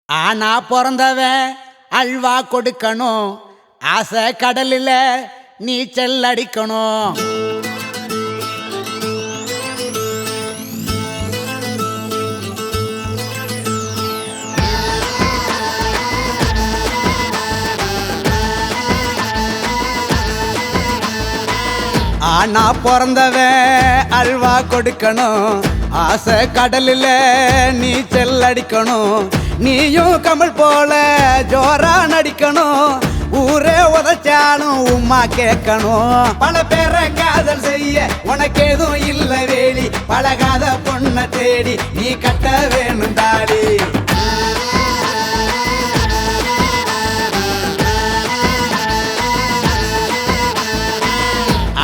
ஆனா பிறந்தவன் அல்வா கொடுக்கணும், ஆசை கடலில் நீச்சல் அடிக்கணும். ஆனா பிறந்தவன் அல்வா கொடுக்கணும், ஆசை கடலில் நீச்சல் அடிக்கணும். நீயும் கமல் போல ஜோரா நடிக்கணும், ஊரே உதச்சாலும் உம்மா கேட்கணும். பல பேரை காதல் செய்ய உனக்கு எதுவும் இல்லை வேலி, பழகாத பொண்ணை தேடி நீ கட்ட வேணும் தாடி.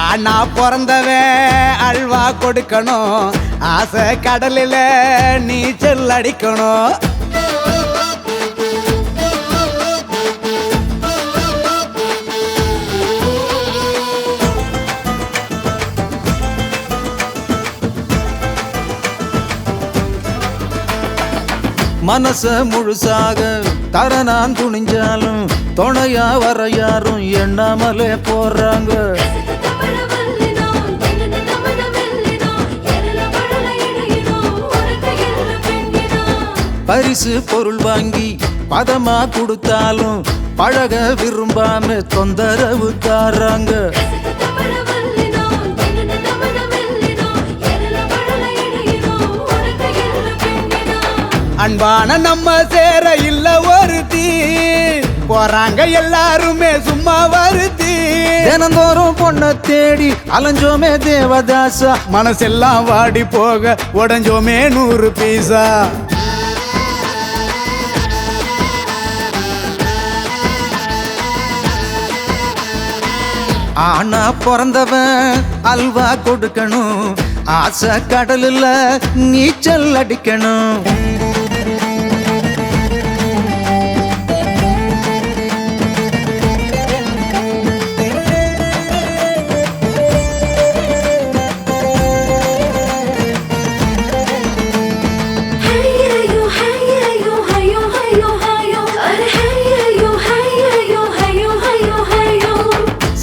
ஆனா பிறந்தவன் அல்வா கொடுக்கணும், ஆசை கடலில் நீச்சல் அடிக்கணும். மனச முழுசாக தர நான் துணிஞ்சாலும் துணையா வர யாரும் எண்ணாமலே போறாங்க. பரிசு பொருள் வாங்கி பதமா கொடுத்தாலும் பழக விரும்பாம தொந்தரவு தாராங்க. அன்பான நம்ம சேர இல்ல ஒருத்தி, போறாங்க எல்லாருமே சும்மா வருத்தி. தினந்தோறும் பொண்ணை தேடி அலைஞ்சோமே தேவதாசா, மனசெல்லாம் வாடி போக உடஞ்சோமே 100 பீசா. ஆனா பிறந்தவன் அல்வா கொடுக்கணும், ஆசை கடலில் நீச்சல் அடிக்கணும்.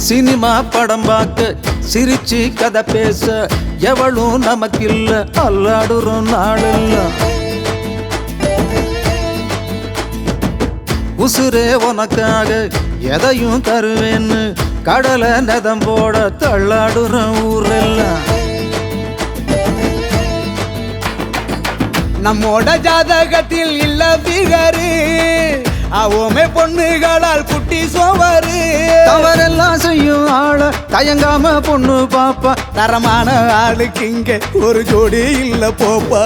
சினிமா படம் பார்க்க சிரிச்சு கதை பேச எவளும் நமக்கில்ல, அல்லாடுறோம் நாளில்ல. உசுரே உனக்காக எதையும் தருவேன்னு கடலை நெதம் போட தள்ளாடுறோம் ஊரெல்லாம். நம்மோட ஜாதகத்தில் இல்ல பிகரு, அவமே பொண்ணுகளால் குட்டி சோவரு. தவறெல்லாம் செய்யும் ஆள தயங்காம பொண்ணு பாப்பா, தரமான ஆளுக்கு இங்க ஒரு ஜோடி இல்ல போப்பா.